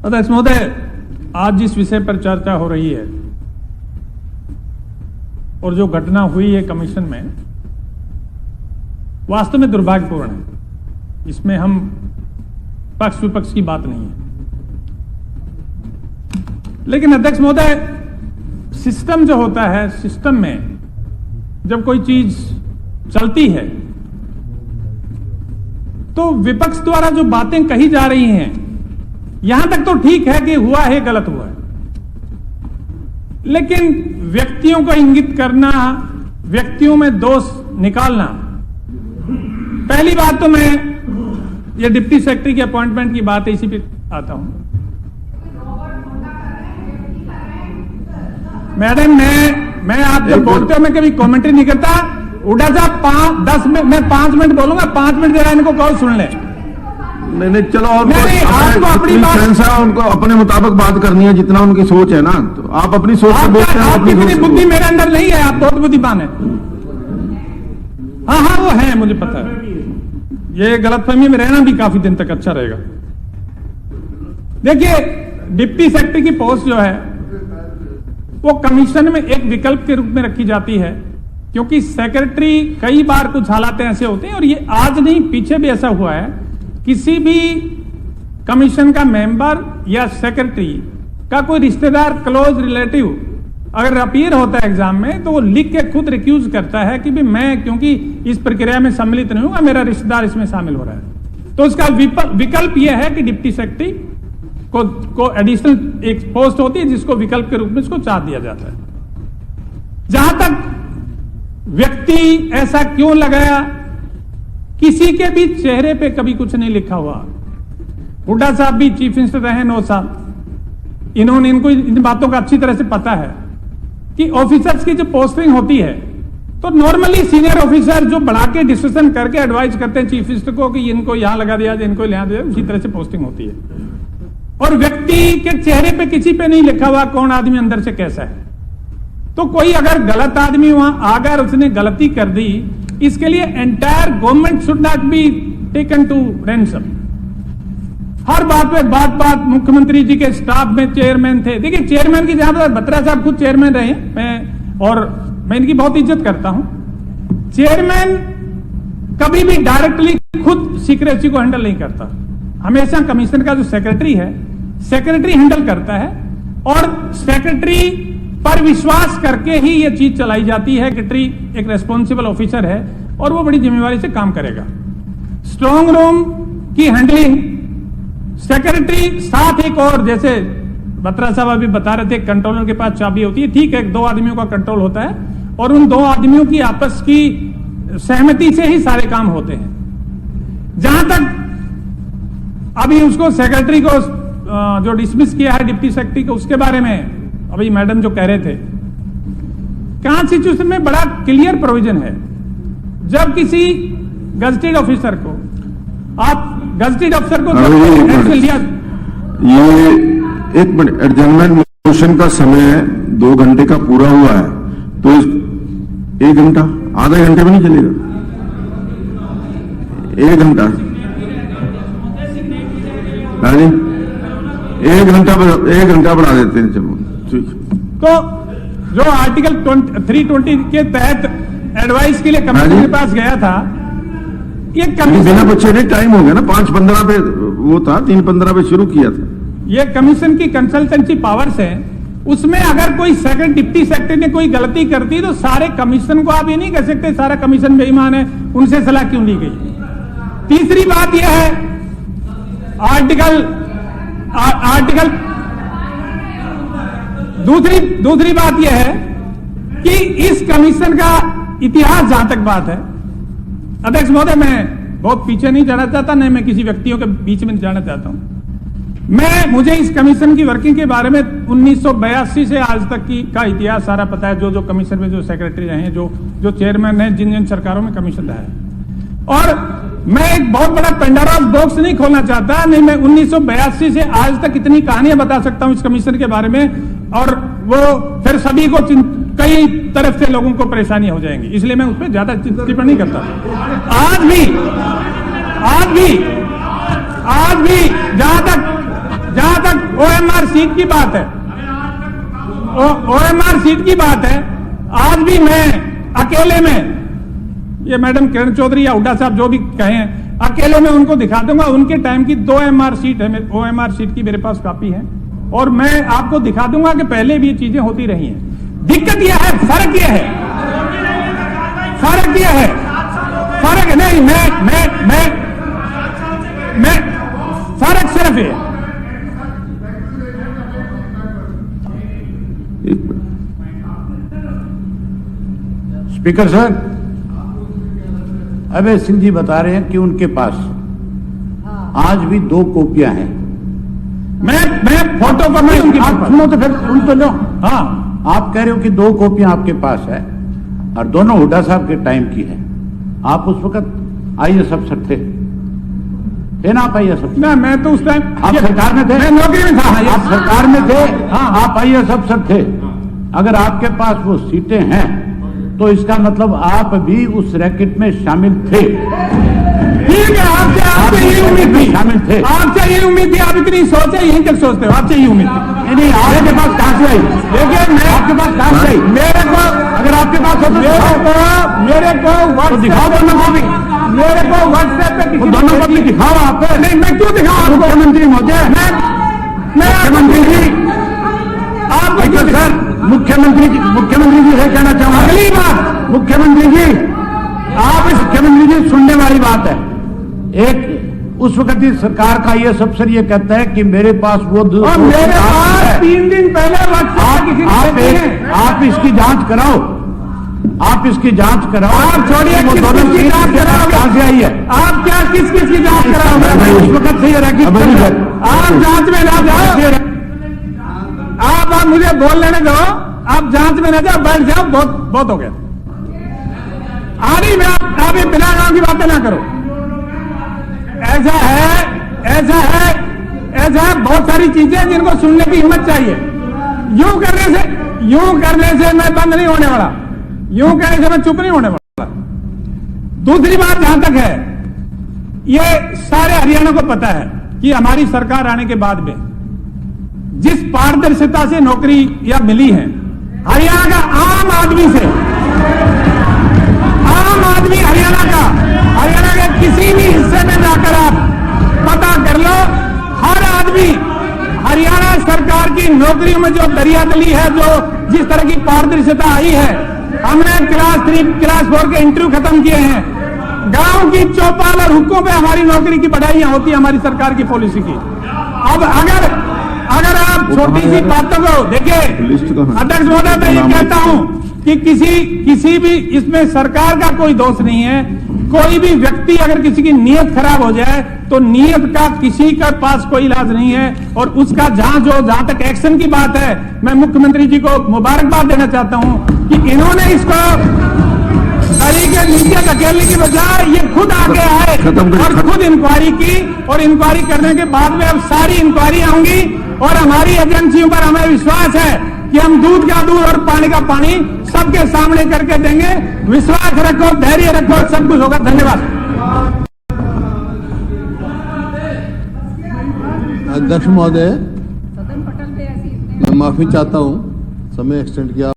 अध्यक्ष महोदय, आज जिस विषय पर चर्चा हो रही है और जो घटना हुई है कमीशन में, वास्तव में दुर्भाग्यपूर्ण है। इसमें हम पक्ष विपक्ष की बात नहीं है, लेकिन अध्यक्ष महोदय, सिस्टम जो होता है, सिस्टम में जब कोई चीज चलती है तो विपक्ष द्वारा जो बातें कही जा रही हैं, यहां तक तो ठीक है कि हुआ है, गलत हुआ है, लेकिन व्यक्तियों को इंगित करना, व्यक्तियों में दोष निकालना। पहली बात तो मैं ये डिप्टी सेक्रेटरी के अपॉइंटमेंट की बात है, इसी पे आता हूं। मैडम, मैं आप जब बोलते हो मैं कभी कमेंट्री नहीं करता। उड़ा साहब मैं 5 मिनट बोलूंगा, 5 मिनट जरा इनको कॉल सुन ले। नहीं, चलो, और आपको अपनी बात, उनको अपने मुताबिक बात करनी है, जितना उनकी सोच है ना, तो आप अपनी सोच से बोलते हैं। आपकी इतनी बुद्धि मेरे अंदर नहीं है, आप बहुत बुद्धिमान है। हाँ, वो है, मुझे पता है। ये गलतफहमी में रहना भी काफी दिन तक अच्छा रहेगा। देखिए, डिप्टी सेक्रेटरी की पोस्ट जो है वो कमीशन में एक विकल्प के रूप में रखी जाती है, क्योंकि सेक्रेटरी, कई बार कुछ हालात ऐसे होते हैं, और ये आज नहीं पीछे भी ऐसा हुआ है, किसी भी कमीशन का मेंबर या सेक्रेटरी का कोई रिश्तेदार, क्लोज रिलेटिव अगर अपीयर होता है एग्जाम में, तो वो लिख के खुद रिक्यूज करता है कि भाई मैं क्योंकि इस प्रक्रिया में सम्मिलित नहीं हूंगा, मेरा रिश्तेदार इसमें शामिल हो रहा है। तो उसका विकल्प यह है कि डिप्टी सेक्रेटरी को एडिशनल एक पोस्ट होती है, जिसको विकल्प के रूप में इसको चार्ज दिया जाता है। जहां तक व्यक्ति ऐसा क्यों लगाया, किसी के भी चेहरे पे कभी कुछ नहीं लिखा हुआ। हुड्डा साहब भी चीफ मिनिस्टर रहे 9 साल, इनको इन बातों का अच्छी तरह से पता है कि ऑफिसर्स की जो पोस्टिंग होती है, तो नॉर्मली सीनियर ऑफिसर जो बढ़ा के डिस्कशन करके एडवाइस करते हैं चीफ मिनिस्टर को कि इनको यहां लगा दिया जाए, इनको यहां दिया जाए, उसी तरह से पोस्टिंग होती है। और व्यक्ति के चेहरे पे किसी पे नहीं लिखा हुआ कौन आदमी अंदर से कैसा है। तो कोई अगर गलत आदमी वहां अगर उसने गलती कर दी, इसके लिए entire government should not be taken to ransom. हर बात पे बात मुख्यमंत्री जी के स्टाफ में चेयरमैन थे। देखिए, चेयरमैन की जहां पर बत्रा साहब खुद चेयरमैन रहे, मैं इनकी बहुत इज्जत करता हूं। चेयरमैन कभी भी डायरेक्टली खुद सीक्रेसी को हैंडल नहीं करता, हमेशा कमीशन का जो सेक्रेटरी है, सेक्रेटरी हैंडल करता है, और सेक्रेटरी पर विश्वास करके ही ये चीज चलाई जाती है। सेक्रेटरी एक रेस्पॉन्सिबल ऑफिसर है और वो बड़ी जिम्मेवारी से काम करेगा। स्ट्रांग रूम की हैंडलिंग सेक्रेटरी, साथ एक और, जैसे बत्रा साहब अभी बता रहे थे, कंट्रोलर के पास चाबी होती है। ठीक है, 2 आदमियों का कंट्रोल होता है, और उन 2 आदमियों की आपस की सहमति से ही सारे काम होते हैं। जहां तक अभी उसको सेक्रेटरी को जो डिसमिस किया है डिप्टी सेक्रेटरी को, उसके बारे में अभी मैडम जो कह रहे थे, कॉन्स्टिट्यूशन में बड़ा क्लियर प्रोविजन है। जब किसी गजेटेड ऑफिसर को, आप गजेटेड ऑफिसर को एक्शन लिया, ये 1 मिनट, एडजर्नमेंट मोशन का समय 2 घंटे का पूरा हुआ है, तो 1 घंटा, आधे घंटे में नहीं चलेगा, 1 घंटा, 1 घंटा बढ़ा देते हैं। चलो ठीक। तो जो आर्टिकल 320 के तहत एडवाइस के लिए कमीशन के पास गया था, ये कमीशन बिना बच्चे ने टाइम हो गया ना, 5:15 पे वो था, 3:15 पे शुरू किया था। ये कमीशन की कंसल्टेंसी पावर्स है, उसमें अगर कोई डिप्टी सेक्रेटरी ने कोई गलती करती तो सारे कमीशन को आप ये नहीं कह सकते सारा कमीशन बेईमान है, उनसे सलाह क्यों ली गई। तीसरी बात यह है, दूसरी बात यह है कि इस कमीशन का इतिहास, जहां तक बात है, अध्यक्ष महोदय, मैं बहुत पीछे नहीं जाना चाहता, नहीं मैं किसी व्यक्तियों के बीच में जाना चाहता हूं। मुझे इस कमीशन की वर्किंग के बारे में 1982 से आज तक का इतिहास सारा पता है, जो कमीशन में जो सेक्रेटरी रहे हैं, जो चेयरमैन है, जिन सरकारों में कमीशन रहा है। और मैं एक बहुत बड़ा पेंडोरास बॉक्स नहीं खोलना चाहता, नहीं मैं 1982 से आज तक इतनी कहानियां बता सकता हूं इस कमीशन के बारे में, और वो फिर सभी को कई तरफ से लोगों को परेशानी हो जाएंगी, इसलिए मैं उस पर ज्यादा टिप्पणी नहीं करता। आज भी जहां तक ओएमआर सीट की बात है, ओएमआर सीट की बात है। आज भी मैं अकेले में, ये मैडम किरण चौधरी या हुड्डा साहब जो भी कहें, अकेले में उनको दिखा दूंगा। उनके टाइम की 2 एमआर सीट है, ओएमआर सीट की मेरे पास कॉपी है, और मैं आपको दिखा दूंगा कि पहले भी ये चीजें होती रही हैं। दिक्कत यह है, फर्क यह है, फर्क नहीं, मैं फर्क सिर्फ है। स्पीकर सर, अभय सिंह जी बता रहे हैं कि उनके पास आज भी 2 कॉपियां हैं। मैं फोटो पर नहीं, उनकी आप सुनो तो फिर सुन तो लो। हाँ, आप कह रहे हो कि 2 कॉपियां आपके पास है और दोनों हुड्डा साहब के टाइम की है। आप उस वक्त आईएएस अफसर थे ना? आप आईएएस अफसर? ना, मैं तो उस टाइम आप सरकार में थे, मैं नौकरी में था। आप सरकार में थे, हाँ। आप आईएएस अफसर थे। अगर आपके पास वो सीटें हैं तो इसका मतलब आप भी उस रैकेट में शामिल थे। ठीक है, आपसे यही उम्मीद थी, शामिल थे, आपसे यही उम्मीद थी। आप इतनी सोचे, यहीं तक सोचते हो, आपसे यही उम्मीद थी। नहीं, आपके पास कहां से आई? देखिए, मैं आपके पास कहां से आई? मेरे को, अगर आपके पास हो तो मेरे को दिखाओ दोनों कॉपी। मेरे को व्हाट्सएप पे किसी दोनों कॉपी दिखाओ आप। नहीं, मैं क्यों दिखाऊं आपको? मुख्यमंत्री महोदय, मैं मुख्यमंत्री जी, आपको क्यों सर, मुख्यमंत्री जी से कहना चाहूंगा, अगली बात, मुख्यमंत्री जी, आप इस मुख्यमंत्री जी सुनने वाली बात है। एक उस वक्त की सरकार का ये अफसर ये कहता है कि मेरे पास वो और मेरे पास 3 दिन पहले आप इसकी जांच कराओ, आप इसकी जांच कराओ। आप छोड़िए, वो दोनों किसकी जांच कराओगे? कहां से आई है? आप क्या किस की जांच कराओगे? उस वक्त से ये रैकेट आप जांच में ना जाओ, आप मुझे बोल लेने दो। आप जांच में ना जाओ, बैठ जाओ, बहुत हो गया। आनी में आप ये बिना काम की बातें ना करो। ऐसा है बहुत सारी चीजें जिनको सुनने की हिम्मत चाहिए। यूं करने से मैं बंद नहीं होने वाला, यूं करने से मैं चुप नहीं होने वाला। दूसरी बात जहां तक है, ये सारे हरियाणा को पता है कि हमारी सरकार आने के बाद में जिस पारदर्शिता से नौकरी या मिली है, हरियाणा का आम आदमी हरियाणा के किसी भी हिस्से में जाकर आप पता कर लो, हर आदमी हरियाणा सरकार की नौकरियों में जो दरियादली है, जो जिस तरह की पारदर्शिता आई है, हमने क्लास 3, क्लास 4 के इंटरव्यू खत्म किए हैं। गांव की चौपाल और हुक्कों पे हमारी नौकरी की बढ़ाइयां होती है, हमारी सरकार की पॉलिसी की। अब अगर आप छोटी सी बातों को देखिए, अध्यक्ष महोदय, मैं ये कहता हूं कि किसी भी इसमें सरकार का कोई दोष नहीं है। कोई भी व्यक्ति अगर किसी की नीयत खराब हो जाए तो नीयत का किसी का पास कोई इलाज नहीं है, और उसका जहां तक एक्शन की बात है, मैं मुख्यमंत्री जी को मुबारकबाद देना चाहता हूं कि इन्होंने इसको तरीके नीचे धकेलने की बजाय ये खुद आगे आए और खुद इंक्वायरी की, और इंक्वायरी करने के बाद में अब सारी इंक्वायरी आऊंगी, और हमारी एजेंसियों पर हमें विश्वास है कि हम दूध का दूध और पानी का पानी सबके सामने करके देंगे। विश्वास रखो, धैर्य रखो, सब कुछ होगा। धन्यवाद। अध्यक्ष महोदय, मैं माफी चाहता हूं, समय एक्सटेंड किया।